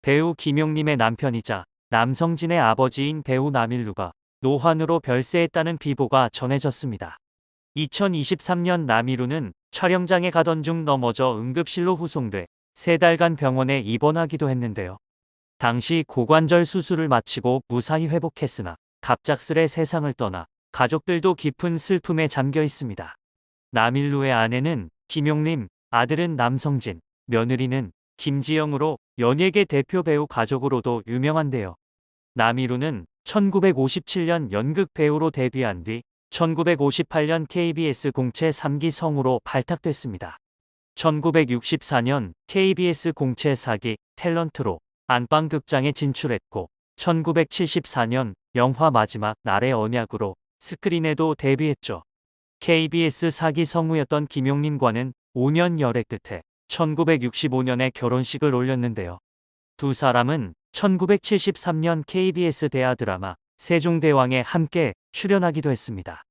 배우 김용림의 남편이자 남성진의 아버지인 배우 남일루가 노환으로 별세했다는 비보가 전해졌습니다. 2023년 남일루는 촬영장에 가던 중 넘어져 응급실로 후송돼 3달간 병원에 입원하기도 했는데요. 당시 고관절 수술을 마치고 무사히 회복했으나 갑작스레 세상을 떠나 가족들도 깊은 슬픔에 잠겨 있습니다. 남일루의 아내는 김용림, 아들은 남성진, 며느리는 김지영으로 연예계 대표 배우 가족으로도 유명한데요. 남일루는 1957년 연극 배우로 데뷔한 뒤 1958년 KBS 공채 3기 성우로 발탁됐습니다. 1964년 KBS 공채 4기 탤런트로 안방극장에 진출했고 1974년 영화 마지막 날의 언약으로 스크린에도 데뷔했죠. KBS 4기 성우였던 김용림과는 5년 열애 끝에 1965년에 결혼식을 올렸는데요. 두 사람은 1973년 KBS 대하 드라마 세종대왕에 함께 출연하기도 했습니다.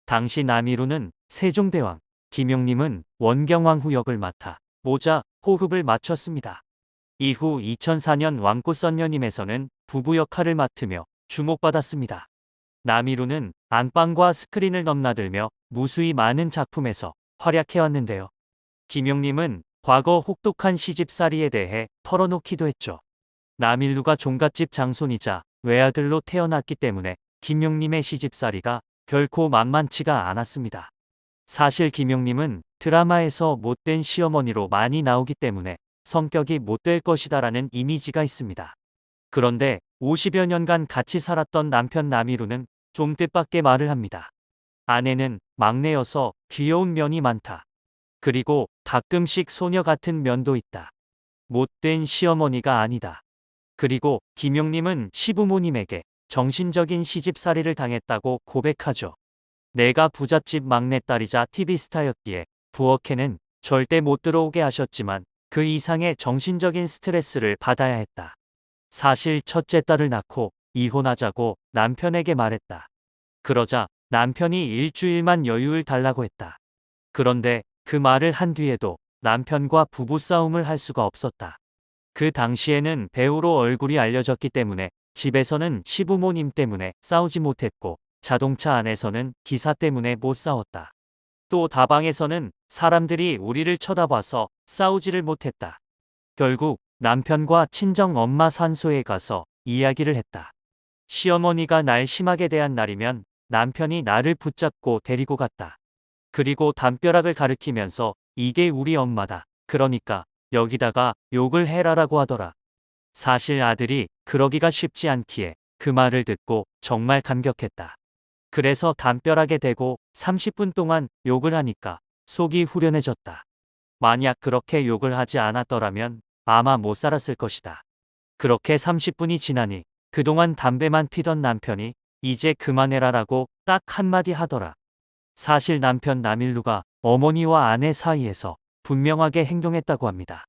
당시 남일루는 세종대왕, 김용림은 원경왕후 역을 맡아 모자 호흡을 맞췄습니다. 이후 2004년 왕꽃선녀님에서는 부부 역할을 맡으며 주목받았습니다. 남일루는 안방과 스크린을 넘나들며 무수히 많은 작품에서 활약해왔는데요. 김용림은 과거 혹독한 시집살이에 대해 털어놓기도 했죠. 남일루가 종갓집 장손이자 외아들로 태어났기 때문에 김용림의 시집살이가 결코 만만치가 않았습니다. 사실 김용림은 드라마에서 못된 시어머니로 많이 나오기 때문에 성격이 못될 것이다라는 이미지가 있습니다. 그런데 50여 년간 같이 살았던 남편 남일루는 좀 뜻밖의 말을 합니다. 아내는 막내여서 귀여운 면이 많다. 그리고 가끔씩 소녀 같은 면도 있다. 못된 시어머니가 아니다. 그리고 김용림은 시부모님에게 정신적인 시집살이를 당했다고 고백하죠. 내가 부잣집 막내딸이자 TV스타였기에 부엌에는 절대 못 들어오게 하셨지만 그 이상의 정신적인 스트레스를 받아야 했다. 사실 첫째 딸을 낳고 이혼하자고 남편에게 말했다. 그러자 남편이 일주일만 여유를 달라고 했다. 그런데 그 말을 한 뒤에도 남편과 부부싸움을 할 수가 없었다. 그 당시에는 배우로 얼굴이 알려졌기 때문에 집에서는 시부모님 때문에 싸우지 못했고 자동차 안에서는 기사 때문에 못 싸웠다. 또 다방에서는 사람들이 우리를 쳐다봐서 싸우지를 못했다. 결국 남편과 친정 엄마 산소에 가서 이야기를 했다. 시어머니가 날 심하게 대한 날이면 남편이 나를 붙잡고 데리고 갔다. 그리고 담벼락을 가리키면서 이게 우리 엄마다. 그러니까 여기다가 욕을 해라라고 하더라. 사실 아들이 그러기가 쉽지 않기에 그 말을 듣고 정말 감격했다. 그래서 담벼락에 대고 30분 동안 욕을 하니까 속이 후련해졌다. 만약 그렇게 욕을 하지 않았더라면 아마 못 살았을 것이다. 그렇게 30분이 지나니 그동안 담배만 피던 남편이 이제 그만해라라고 딱 한마디 하더라. 사실 남편 남일루가 어머니와 아내 사이에서 분명하게 행동했다고 합니다.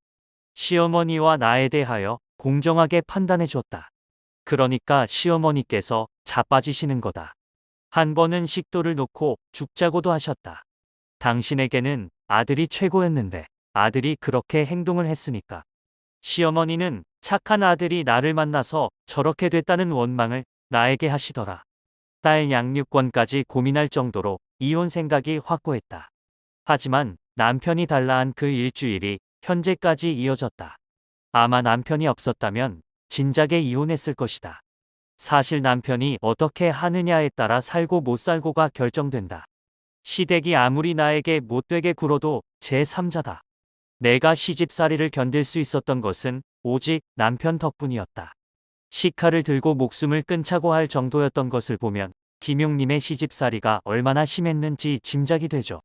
시어머니와 나에 대하여 공정하게 판단해 줬다. 그러니까 시어머니께서 자빠지시는 거다. 한 번은 식도를 놓고 죽자고도 하셨다. 당신에게는 아들이 최고였는데 아들이 그렇게 행동을 했으니까. 시어머니는 착한 아들이 나를 만나서 저렇게 됐다는 원망을 나에게 하시더라. 딸 양육권까지 고민할 정도로 이혼 생각이 확고했다. 하지만 남편이 달라한 그 일주일이 현재까지 이어졌다. 아마 남편이 없었다면 진작에 이혼했을 것이다. 사실 남편이 어떻게 하느냐에 따라 살고 못 살고가 결정된다. 시댁이 아무리 나에게 못되게 굴어도 제3자다. 내가 시집살이를 견딜 수 있었던 것은 오직 남편 덕분이었다. 식칼을 들고 목숨을 끊자고 할 정도였던 것을 보면 김용림의 시집살이가 얼마나 심했는지 짐작이 되죠.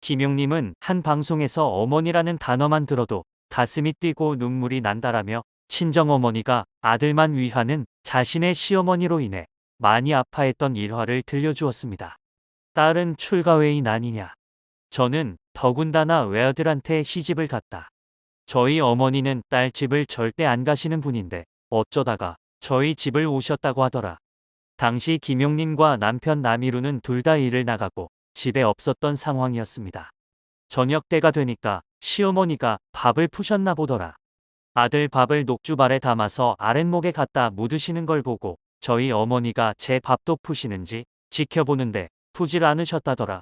김용림은 한 방송에서 어머니라는 단어만 들어도 가슴이 뛰고 눈물이 난다라며 친정어머니가 아들만 위하는 자신의 시어머니로 인해 많이 아파했던 일화를 들려주었습니다. 딸은 출가회인 아니냐. 저는 더군다나 외아들한테 시집을 갔다. 저희 어머니는 딸 집을 절대 안 가시는 분인데 어쩌다가 저희 집을 오셨다고 하더라. 당시 김용림과 남편 남일루는 둘 다 일을 나가고 집에 없었던 상황이었습니다. 저녁 때가 되니까 시어머니가 밥을 푸셨나 보더라. 아들 밥을 녹주발에 담아서 아랫목에 갖다 묻으시는 걸 보고 저희 어머니가 제 밥도 푸시는지 지켜보는데 푸질 않으셨다더라.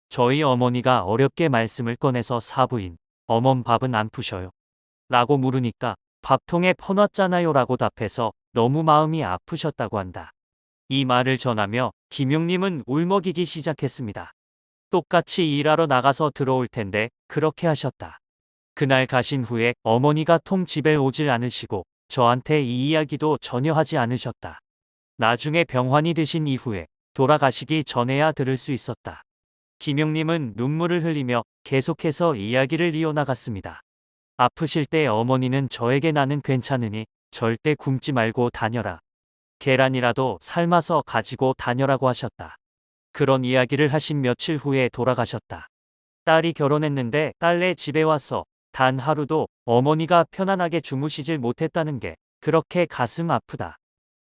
저희 어머니가 어렵게 말씀을 꺼내서 사부인, 어멈 밥은 안 푸셔요. 라고 물으니까 밥통에 퍼놨잖아요 라고 답해서 너무 마음이 아프셨다고 한다. 이 말을 전하며 김용님은 울먹이기 시작했습니다. 똑같이 일하러 나가서 들어올 텐데 그렇게 하셨다. 그날 가신 후에 어머니가 통 집에 오질 않으시고 저한테 이 이야기도 전혀 하지 않으셨다. 나중에 병환이 드신 이후에 돌아가시기 전에야 들을 수 있었다. 김용님은 눈물을 흘리며 계속해서 이야기를 이어나갔습니다. 아프실 때 어머니는 저에게 나는 괜찮으니 절대 굶지 말고 다녀라. 계란이라도 삶아서 가지고 다녀라고 하셨다. 그런 이야기를 하신 며칠 후에 돌아가셨다. 딸이 결혼했는데 딸네 집에 와서 단 하루도 어머니가 편안하게 주무시질 못했다는 게 그렇게 가슴 아프다.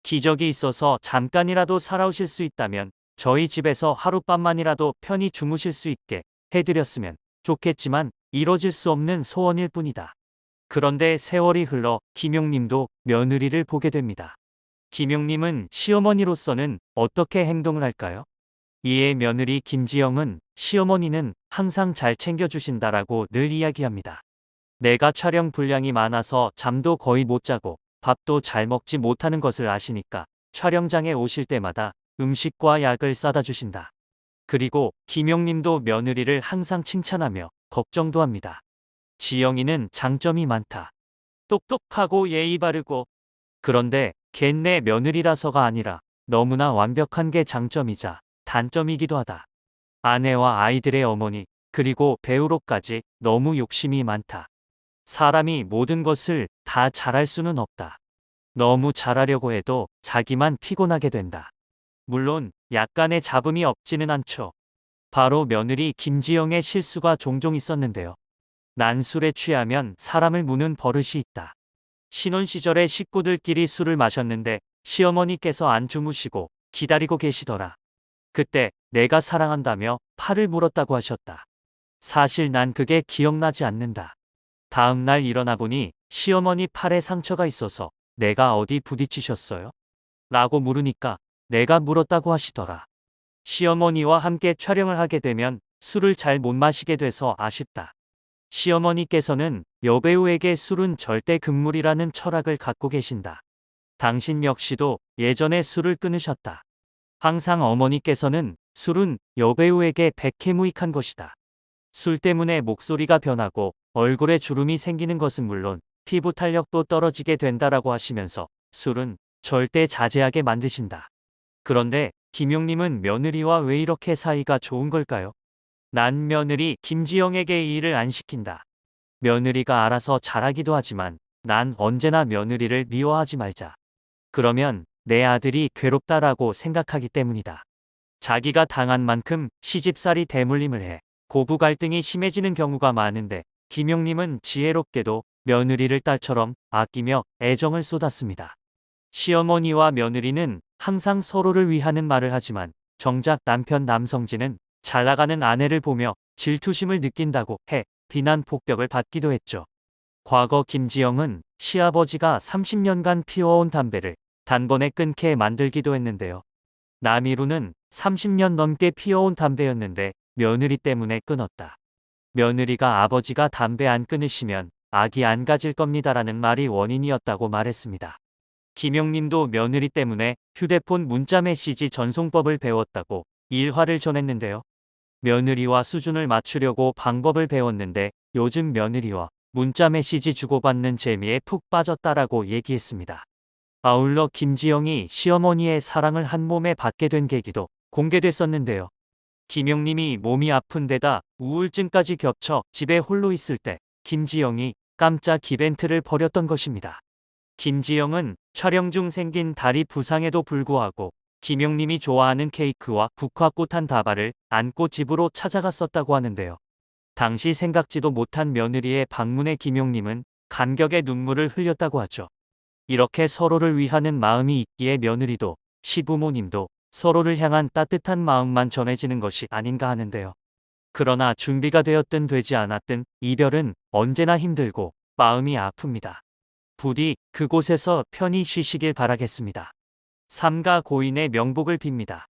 기적이 있어서 잠깐이라도 살아오실 수 있다면 저희 집에서 하룻밤만이라도 편히 주무실 수 있게 해드렸으면 좋겠지만 이뤄질 수 없는 소원일 뿐이다. 그런데 세월이 흘러 김용님도 며느리를 보게 됩니다. 김용님은 시어머니로서는 어떻게 행동을 할까요? 이에 며느리 김지영은 시어머니는 항상 잘 챙겨주신다라고 늘 이야기합니다. 내가 촬영 분량이 많아서 잠도 거의 못 자고 밥도 잘 먹지 못하는 것을 아시니까 촬영장에 오실 때마다 음식과 약을 싸다 주신다. 그리고 김용님도 며느리를 항상 칭찬하며 걱정도 합니다. 지영이는 장점이 많다. 똑똑하고 예의 바르고. 그런데 걘 내 며느리라서가 아니라 너무나 완벽한 게 장점이자 단점이기도 하다. 아내와 아이들의 어머니 그리고 배우로까지 너무 욕심이 많다. 사람이 모든 것을 다 잘할 수는 없다. 너무 잘하려고 해도 자기만 피곤하게 된다. 물론 약간의 잡음이 없지는 않죠. 바로 며느리 김지영의 실수가 종종 있었는데요. 난 술에 취하면 사람을 무는 버릇이 있다. 신혼 시절에 식구들끼리 술을 마셨는데 시어머니께서 안 주무시고 기다리고 계시더라. 그때 내가 사랑한다며 팔을 물었다고 하셨다. 사실 난 그게 기억나지 않는다. 다음 날 일어나 보니 시어머니 팔에 상처가 있어서 내가 어디 부딪히셨어요? 라고 물으니까 내가 물었다고 하시더라. 시어머니와 함께 촬영을 하게 되면 술을 잘 못 마시게 돼서 아쉽다. 시어머니께서는 여배우에게 술은 절대 금물이라는 철학을 갖고 계신다. 당신 역시도 예전에 술을 끊으셨다. 항상 어머니께서는 술은 여배우에게 백해무익한 것이다. 술 때문에 목소리가 변하고 얼굴에 주름이 생기는 것은 물론 피부 탄력도 떨어지게 된다라고 하시면서 술은 절대 자제하게 만드신다. 그런데 김용님은 며느리와 왜 이렇게 사이가 좋은 걸까요? 난 며느리 김지영에게 이 일을 안 시킨다. 며느리가 알아서 잘하기도 하지만 난 언제나 며느리를 미워하지 말자. 그러면 내 아들이 괴롭다라고 생각하기 때문이다. 자기가 당한 만큼 시집살이 대물림을 해 고부 갈등이 심해지는 경우가 많은데 김용님은 지혜롭게도 며느리를 딸처럼 아끼며 애정을 쏟았습니다. 시어머니와 며느리는 항상 서로를 위하는 말을 하지만 정작 남편 남성진은 잘 나가는 아내를 보며 질투심을 느낀다고 해 비난 폭격을 받기도 했죠. 과거 김지영은 시아버지가 30년간 피워온 담배를 단번에 끊게 만들기도 했는데요. 남이루는 30년 넘게 피워온 담배였는데 며느리 때문에 끊었다. 며느리가 아버지가 담배 안 끊으시면 아기 안 가질 겁니다라는 말이 원인이었다고 말했습니다. 김용님도 며느리 때문에 휴대폰 문자 메시지 전송법을 배웠다고 일화를 전했는데요. 며느리와 수준을 맞추려고 방법을 배웠는데 요즘 며느리와 문자 메시지 주고받는 재미에 푹 빠졌다라고 얘기했습니다. 아울러 김지영이 시어머니의 사랑을 한 몸에 받게 된 계기도 공개됐었는데요. 김용님이 몸이 아픈 데다 우울증까지 겹쳐 집에 홀로 있을 때 김지영이 깜짝 이벤트를 벌였던 것입니다. 김지영은 촬영 중 생긴 다리 부상에도 불구하고 김용님이 좋아하는 케이크와 국화꽃 한 다발을 안고 집으로 찾아갔었다고 하는데요. 당시 생각지도 못한 며느리의 방문에 김용님은 감격의 눈물을 흘렸다고 하죠. 이렇게 서로를 위하는 마음이 있기에 며느리도 시부모님도 서로를 향한 따뜻한 마음만 전해지는 것이 아닌가 하는데요. 그러나 준비가 되었든 되지 않았든 이별은 언제나 힘들고 마음이 아픕니다. 부디 그곳에서 편히 쉬시길 바라겠습니다. 삼가 고인의 명복을 빕니다.